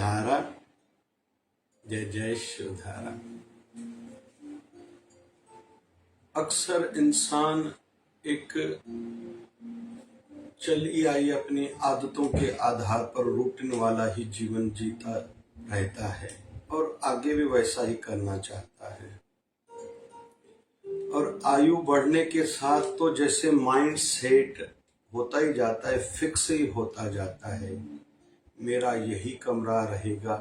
शिवधारा, जय जय शिवधारा। अक्सर इंसान एक चली आई अपनी आदतों के आधार पर रूटीन वाला ही जीवन जीता रहता है और आगे भी वैसा ही करना चाहता है। और आयु बढ़ने के साथ तो जैसे माइंड सेट होता ही जाता है, फिक्स ही होता जाता है। मेरा यही कमरा रहेगा,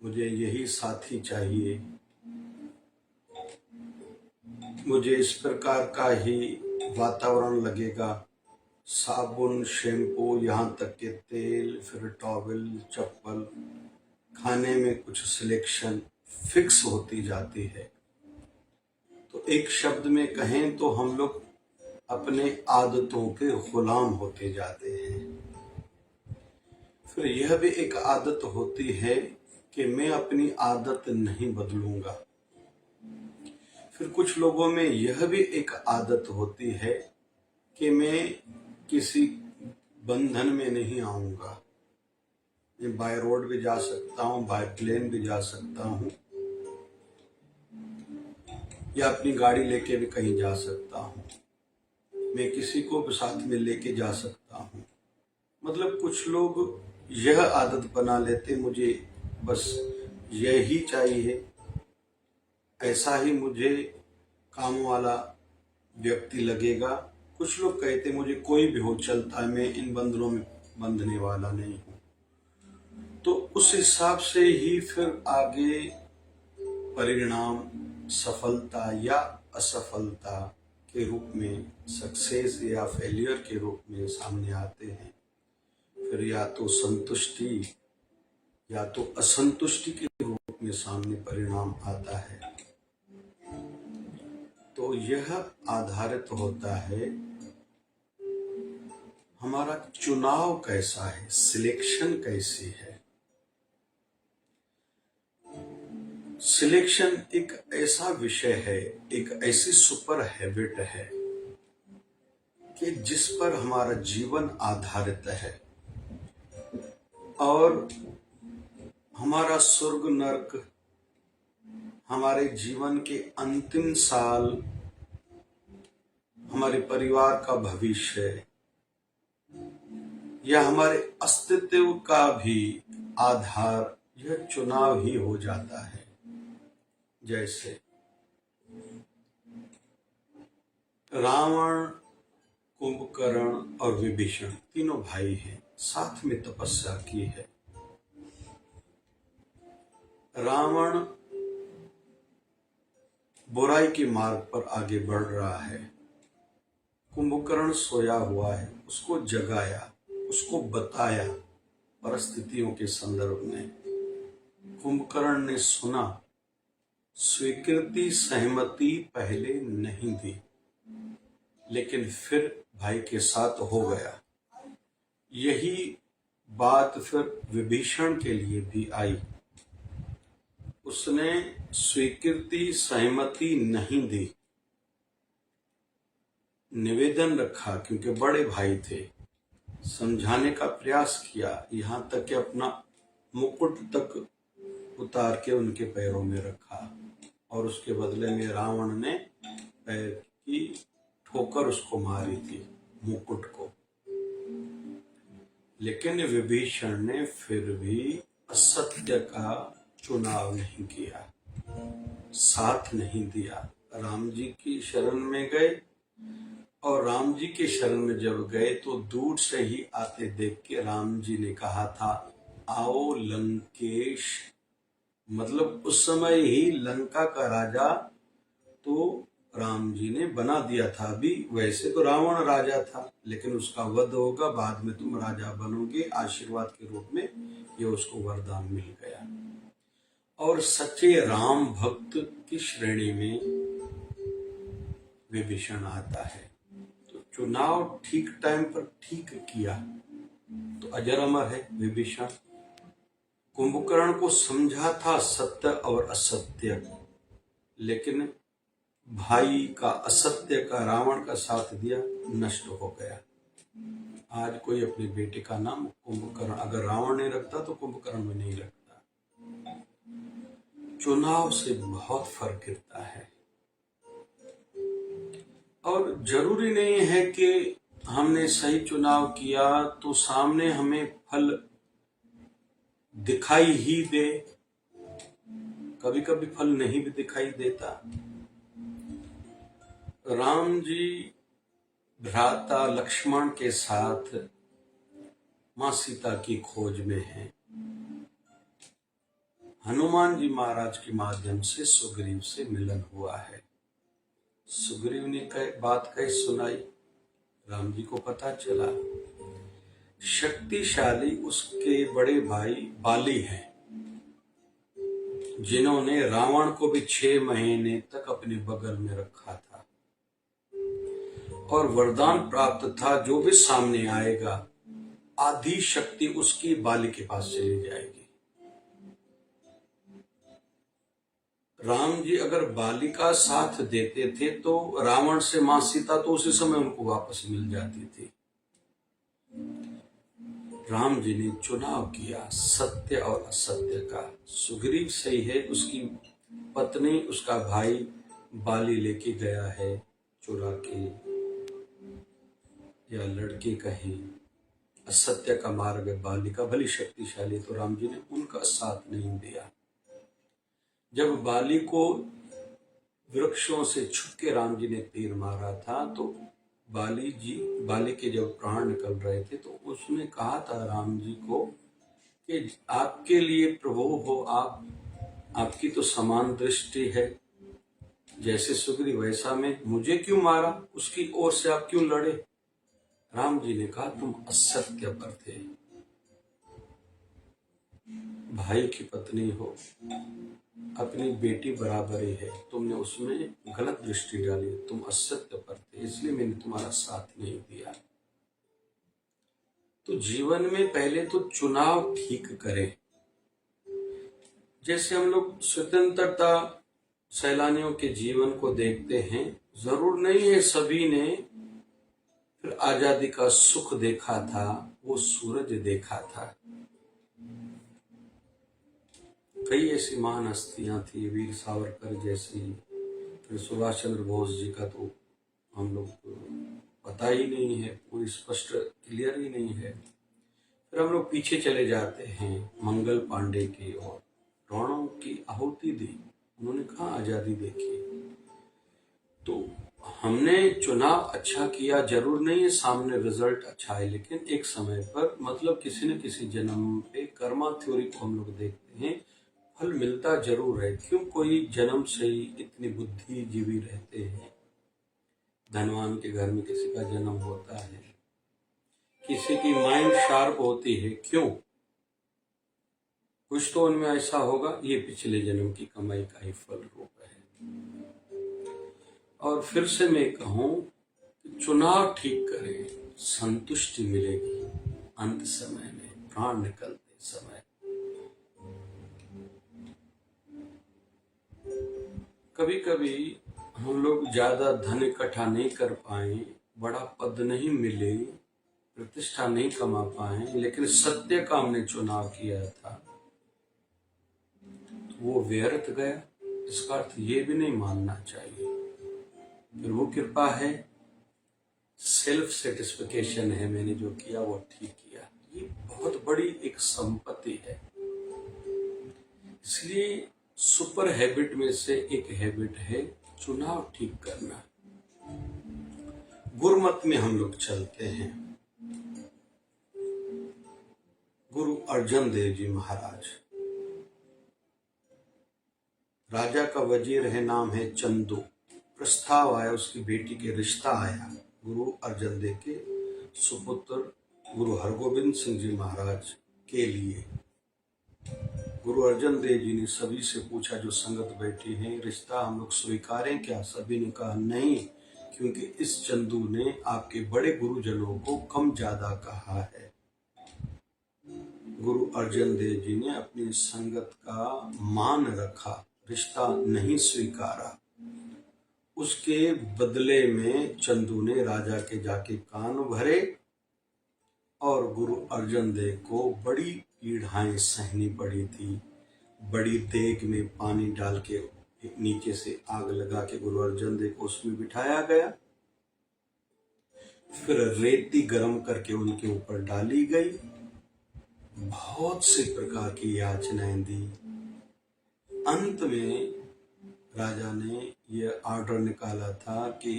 मुझे यही साथी चाहिए, मुझे इस प्रकार का ही वातावरण लगेगा। साबुन, शैम्पू, यहाँ तक के तेल, फिर टॉवल, चप्पल, खाने में कुछ सिलेक्शन फिक्स होती जाती है। तो एक शब्द में कहें तो हम लोग अपने आदतों के गुलाम होते जाते हैं। फिर यह भी एक आदत होती है कि मैं अपनी आदत नहीं बदलूंगा। फिर कुछ लोगों में यह भी एक आदत होती है कि मैं किसी बंधन में नहीं आऊंगा। मैं बाय रोड भी जा सकता हूँ, बाय प्लेन भी जा सकता हूँ, या अपनी गाड़ी लेके भी कहीं जा सकता हूँ। मैं किसी को भी साथ में लेके जा सकता हूँ। मतलब कुछ लोग यह आदत बना लेते, मुझे बस यही चाहिए, ऐसा ही मुझे काम वाला व्यक्ति लगेगा। कुछ लोग कहते मुझे कोई भी हो चलता है, मैं इन बंधनों में बंधने वाला नहीं हूँ। तो उस हिसाब से ही फिर आगे परिणाम सफलता या असफलता के रूप में, सक्सेस या फेलियर के रूप में सामने आते हैं। फिर या तो संतुष्टि या तो असंतुष्टि के रूप में सामने परिणाम आता है। तो यह आधारित होता है हमारा चुनाव कैसा है, सिलेक्शन कैसी है। सिलेक्शन एक ऐसा विषय है, एक ऐसी सुपर हैबिट है कि जिस पर हमारा जीवन आधारित है और हमारा स्वर्ग नरक, हमारे जीवन के अंतिम साल, हमारे परिवार का भविष्य या हमारे अस्तित्व का भी आधार यह चुनाव ही हो जाता है। जैसे रावण, कुंभकर्ण और विभीषण तीनों भाई हैं, साथ में तपस्या की है। रावण बुराई के मार्ग पर आगे बढ़ रहा है। कुंभकर्ण सोया हुआ है, उसको जगाया, उसको बताया परिस्थितियों के संदर्भ में। कुंभकर्ण ने सुना, स्वीकृति सहमति पहले नहीं दी, लेकिन फिर भाई के साथ हो गया। यही बात फिर विभीषण के लिए भी आई। उसने स्वीकृति सहमति नहीं दी, निवेदन रखा, क्योंकि बड़े भाई थे, समझाने का प्रयास किया, यहाँ तक कि अपना मुकुट तक उतार के उनके पैरों में रखा और उसके बदले में रावण ने पैर की ठोकर उसको मारी थी, मुकुट को। लेकिन विभीषण ने फिर भी असत्य का चुनाव नहीं किया, साथ नहीं दिया। राम जी की शरण में गए और राम जी के शरण में जब गए तो दूर से ही आते देख के राम जी ने कहा था, आओ लंकेश। मतलब उस समय ही लंका का राजा तो राम जी ने बना दिया था। अभी वैसे तो रावण राजा था, लेकिन उसका वध होगा, बाद में तुम राजा बनोगे, आशीर्वाद के रूप में ये उसको वरदान मिल गया। और सच्चे राम भक्त की श्रेणी में विभीषण आता है। तो चुनाव ठीक टाइम पर ठीक किया तो अजर अमर है विभीषण। कुंभकर्ण को समझा था सत्य और असत्य, लेकिन भाई का असत्य का, रावण का साथ दिया, नष्ट हो गया। आज कोई अपने बेटे का नाम कुंभकर्ण अगर रावण ने रखता तो कुंभकर्ण में नहीं रखता। चुनाव से बहुत फर्क गिरता है और जरूरी नहीं है कि हमने सही चुनाव किया तो सामने हमें फल दिखाई ही दे। कभी कभी फल नहीं भी दिखाई देता। राम जी भ्राता लक्ष्मण के साथ मां सीता की खोज में हैं। हनुमान जी महाराज के माध्यम से सुग्रीव से मिलन हुआ है। सुग्रीव ने बात कही सुनाई, राम जी को पता चला शक्तिशाली उसके बड़े भाई बाली हैं, जिन्होंने रावण को भी 6 महीने तक अपने बगल में रखा था और वरदान प्राप्त था जो भी सामने आएगा आधी शक्ति उसकी बाली के पास चली जाएगी। राम जी अगर बाली का साथ देते थे तो रावण से मां सीता तो उसी समय उनको वापस मिल जाती थी। राम जी ने चुनाव किया सत्य और असत्य का। सुग्रीव सही है, उसकी पत्नी उसका भाई बाली लेके गया है चुरा के या लड़के कहीं। असत्य का मार्ग है बाली का, भली शक्तिशाली, तो राम जी ने उनका साथ नहीं दिया। जब बाली को वृक्षों से छुप के राम जी ने तीर मारा था तो बाली के जब प्राण निकल रहे थे तो उसने कहा था राम जी को कि आपके लिए प्रभु हो आपकी तो समान दृष्टि है, जैसे सुग्रीव वैसा में मुझे क्यों मारा, उसकी ओर से आप क्यों लड़े। राम जी ने कहा तुम असत्य पर थे, भाई की पत्नी हो, अपनी बेटी बराबर ही है, तुमने उसमें गलत दृष्टि डाली, तुम असत्य पर थे, इसलिए मैंने तुम्हारा साथ नहीं दिया। तो जीवन में पहले तो चुनाव ठीक करें। जैसे हम लोग स्वतंत्रता सैलानियों के जीवन को देखते हैं, जरूर नहीं है सभी ने फिर आजादी का सुख देखा था, वो सूरज देखा था। कई ऐसी महान हस्तियां थी, वीर सावरकर जैसी, फिर सुभाष चंद्र बोस जी का तो हम लोग पता ही नहीं है, पूरी स्पष्ट क्लियर ही नहीं है। फिर हम लोग पीछे चले जाते हैं मंगल पांडे की ओर, प्राणों की आहुति दी, उन्होंने कहा आजादी देखी। तो हमने चुनाव अच्छा किया, जरूर नहीं है सामने रिजल्ट अच्छा है, लेकिन एक समय पर मतलब किसी न किसी जन्म पे कर्मा थ्योरी को हम लोग देखते हैं, फल मिलता जरूर है। क्यों कोई जन्म से ही इतनी बुद्धिजीवी रहते हैं, धनवान के घर में किसी का जन्म होता है, किसी की माइंड शार्प होती है, क्यों? कुछ तो उनमें ऐसा होगा, ये पिछले जन्म की कमाई का ही फल रूप है। और फिर से मैं कहूं चुनाव ठीक करें, संतुष्टि मिलेगी अंत समय में, प्राण निकलते समय। कभी कभी हम लोग ज्यादा धन इकट्ठा नहीं कर पाए, बड़ा पद नहीं मिले, प्रतिष्ठा नहीं कमा पाए, लेकिन सत्य का हमने चुनाव किया था तो वो व्यर्थ गया, इसका अर्थ ये भी नहीं मानना चाहिए। फिर वो कृपा है, सेल्फ सेटिस्फिकेशन है, मैंने जो किया वो ठीक किया, ये बहुत बड़ी एक संपत्ति है। इसलिए सुपर हैबिट में से एक हैबिट है चुनाव ठीक करना। गुरुमत में हम लोग चलते हैं। गुरु अर्जन देव जी महाराज, राजा का वजीर है, नाम है चंदू। प्रस्ताव आया, उसकी बेटी के रिश्ता आया गुरु अर्जन देव के सुपुत्र गुरु हरगोविंद सिंह जी महाराज के लिए। गुरु अर्जन देव जी ने सभी से पूछा जो संगत बैठी हैं, रिश्ता हम लोग स्वीकारें क्या? सभी ने कहा नहीं, क्योंकि इस चंदू ने आपके बड़े गुरुजनों को कम ज्यादा कहा है। गुरु अर्जन देव जी ने अपनी संगत का मान रखा, रिश्ता नहीं स्वीकारा। उसके बदले में चंदू ने राजा के जाके कान भरे और गुरु अर्जन देव को बड़ी पीड़ाएं सहनी पड़ी थी। बड़ी देग में पानी डाल के नीचे से आग लगा के गुरु अर्जन देव को उसमें बिठाया गया। फिर रेती गर्म करके उनके ऊपर डाली गई। बहुत से प्रकार की याचनाएं दी। अंत में राजा ने यह ऑर्डर निकाला था कि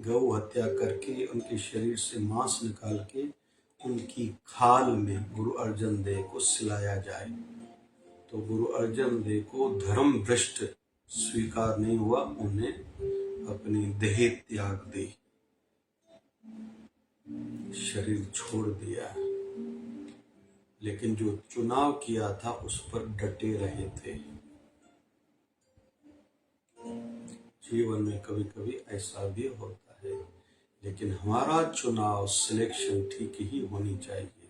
गौ हत्या करके उनके शरीर से मांस निकाल के उनकी खाल में गुरु अर्जन देव को सिलाया जाए। तो गुरु अर्जन देव को धर्म भ्रष्ट स्वीकार नहीं हुआ, उन्हें अपनी देह त्याग दी, शरीर छोड़ दिया। लेकिन जो चुनाव किया था उस पर डटे रहे थे। जीवन में कभी कभी ऐसा भी होता है, लेकिन हमारा चुनाव सिलेक्शन ठीक ही होनी चाहिए।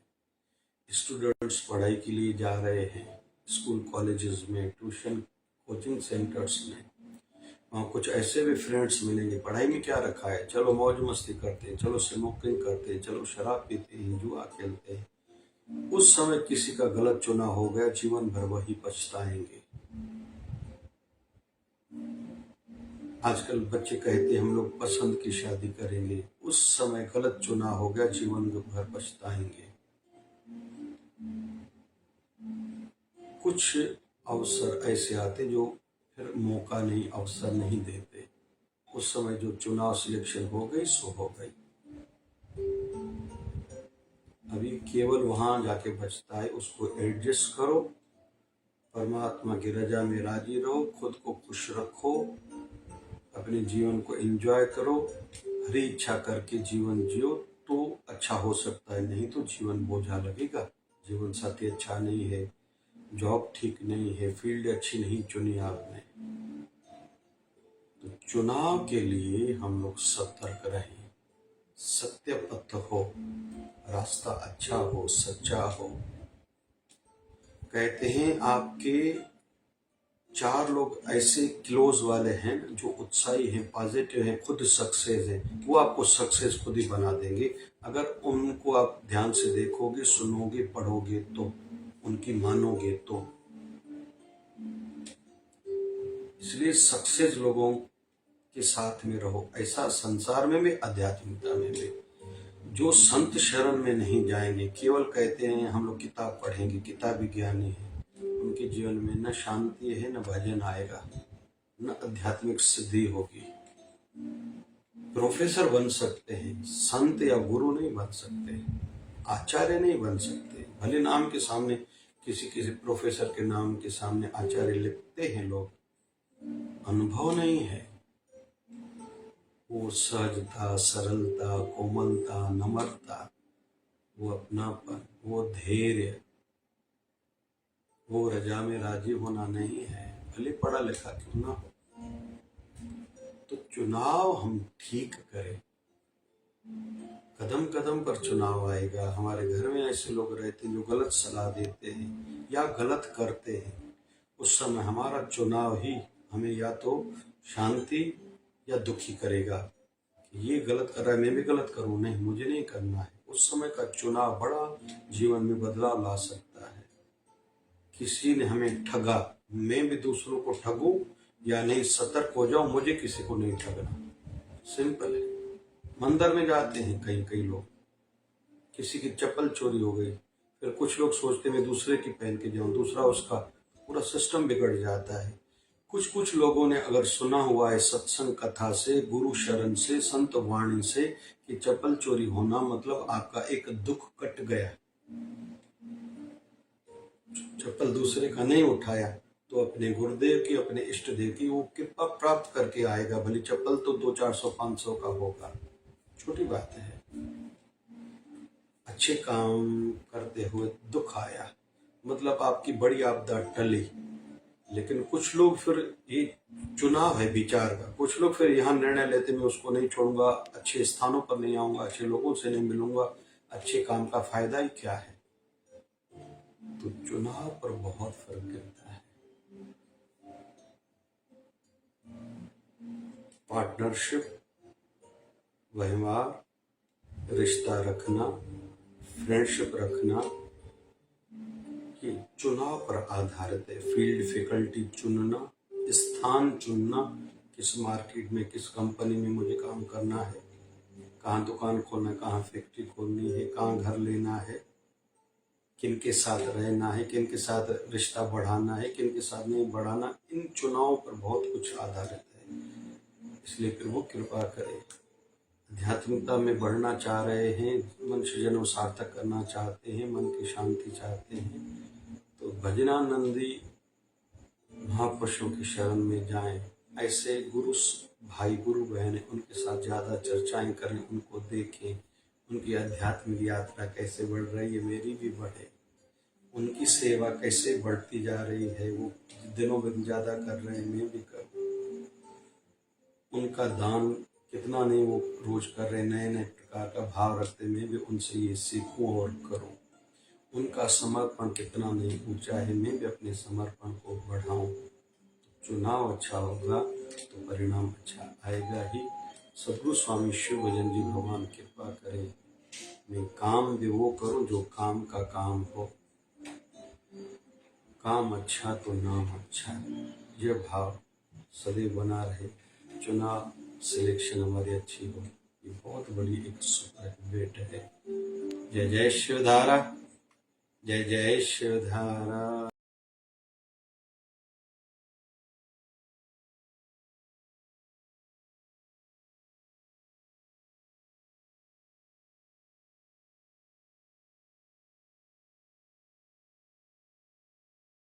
स्टूडेंट्स पढ़ाई के लिए जा रहे हैं स्कूल कॉलेजेस में, ट्यूशन कोचिंग सेंटर्स में, वहाँ कुछ ऐसे भी फ्रेंड्स मिलेंगे। पढ़ाई में क्या रखा है, चलो मौज मस्ती करते हैं, चलो स्मोकिंग करते हैं, चलो शराब पीते हैं, जुआ खेलते हैं। उस समय किसी का गलत चुनाव हो गया, जीवन भर वही पछताएंगे। आजकल बच्चे कहते हैं हम लोग पसंद की शादी करेंगे, उस समय गलत चुनाव हो गया, जीवन भर पछताएंगे। कुछ अवसर ऐसे आते जो फिर मौका नहीं, अवसर नहीं देते। उस समय जो चुनाव सिलेक्शन हो गई सो हो गई। अभी केवल वहां जाके बचता है, उसको एडजस्ट करो, परमात्मा की रजा में राजी रहो, खुद को खुश रखो, अपने जीवन को एंजॉय करो, हरी इच्छा करके जीवन जियो तो अच्छा हो सकता है, नहीं तो जीवन बोझा लगेगा। जीवन साथी अच्छा नहीं है, जॉब ठीक नहीं है, फील्ड अच्छी नहीं चुनी आपने, तो चुनाव के लिए हम लोग सतर्क रहें, सत्य पथ हो, रास्ता अच्छा हो, सच्चा हो। कहते हैं आपके 4 लोग ऐसे क्लोज वाले हैं जो उत्साही हैं, पॉजिटिव हैं, खुद सक्सेस हैं, वो आपको सक्सेस खुद ही बना देंगे। अगर उनको आप ध्यान से देखोगे, सुनोगे, पढ़ोगे तो, उनकी मानोगे तो। इसलिए सक्सेस लोगों के साथ में रहो। ऐसा संसार में भी, आध्यात्मिकता में भी। जो संत शरण में नहीं जाएंगे, केवल कहते हैं हम लोग किताब पढ़ेंगे, किताबी ज्ञानी है, उनके जीवन में न शांति है, न भजन आएगा, न आध्यात्मिक सिद्धि होगी। प्रोफेसर बन सकते हैं, संत या गुरु नहीं बन सकते, आचार्य नहीं बन सकते। भले नाम के सामने किसी प्रोफेसर के नाम के सामने आचार्य लिखते हैं लोग, अनुभव नहीं है। वो सहजता, सरलता, कोमलता, नम्रता, वो अपनापन, वो धैर्य, वो रजा में राजी होना नहीं है, भले पढ़ा लिखा क्यों ना हो। तो चुनाव हम ठीक करें। कदम कदम पर चुनाव आएगा। हमारे घर में ऐसे लोग रहते हैं जो गलत सलाह देते हैं या गलत करते हैं। उस समय हमारा चुनाव ही हमें या तो शांति या दुखी करेगा। ये गलत कर रहा है, मैं भी गलत करूं, नहीं मुझे नहीं करना है। उस समय का चुनाव बड़ा जीवन में बदलाव ला सकता है। किसी ने हमें ठगा, मैं भी दूसरों को ठगूं या नहीं, सतर्क हो जाऊं, मुझे किसी को नहीं ठगना। सिंपल है। मंदिर में जाते हैं कई लोग, किसी की चप्पल चोरी हो गई, फिर कुछ लोग सोचते मैं दूसरे की पहन के जाऊं, दूसरा उसका, पूरा सिस्टम बिगड़ जाता है। कुछ लोगों ने अगर सुना हुआ है सत्संग कथा से, गुरु शरण से, संत वाणी से कि चप्पल चोरी होना मतलब आपका एक दुख कट गया। चप्पल दूसरे का नहीं उठाया तो अपने गुरुदेव की, अपने इष्ट देव की वो कृपा प्राप्त करके आएगा। भले चप्पल तो 200-400-500 का होगा, छोटी बात है। अच्छे काम करते हुए दुख आया मतलब आपकी बड़ी आपदा टली। लेकिन कुछ लोग फिर, ये चुनाव है विचार का, कुछ लोग फिर यहाँ निर्णय लेते मैं उसको नहीं छोड़ूंगा, अच्छे स्थानों पर नहीं आऊंगा, अच्छे लोगों से नहीं मिलूंगा, अच्छे काम का फायदा ही क्या है। तो चुनाव पर बहुत फर्क गिरता है। पार्टनरशिप, व्यवहार, रिश्ता रखना, फ्रेंडशिप रखना ये चुनाव पर आधारित है। फील्ड फैकल्टी चुनना, स्थान चुनना, किस मार्केट में, किस कंपनी में मुझे काम करना है, कहाँ दुकान खोलना, कहाँ फैक्ट्री खोलनी है, कहाँ घर लेना है, किन के साथ रहना है, किन के साथ रिश्ता बढ़ाना है, किन के साथ नहीं बढ़ाना, इन चुनाव पर बहुत कुछ आधारित है। इसलिए प्रभु कृपा करे। आध्यात्मिकता में बढ़ना चाह रहे हैं, मनुष्य जन्म सार्थक करना चाहते हैं, मन की शांति चाहते हैं, तो भजनानंदी महापुरुषों की शरण में जाएं। ऐसे गुरु भाई, गुरु बहन, उनके साथ ज़्यादा चर्चाएं करें, उनको देखें, उनकी आध्यात्मिक यात्रा कैसे बढ़ रही है, मेरी भी बढ़े, उनकी सेवा कैसे बढ़ती जा रही है, वो दिनों दिन ज़्यादा कर रहे हैं, मैं भी करूँ, उनका दान कितना नहीं वो रोज कर रहे, नए नए प्रकार का भाव रखते, मैं भी उनसे ये सीखूं और करूं, उनका समर्पण कितना नहीं ऊंचा है, मैं भी अपने समर्पण को बढ़ाऊं। चुनाव अच्छा होगा तो परिणाम अच्छा आएगा ही। सदगुरु स्वामी शिव भजन जी भगवान कृपा करें, मैं काम भी वो करूं जो काम का काम हो, काम अच्छा तो नाम अच्छा, यह भाव सदैव बना रहे। चुनाव सिलेक्शन हमारी अच्छी हो, ये बहुत बड़ी एक सुपर बेट है। जय जय शिवधारा, जय जय शिवधारा।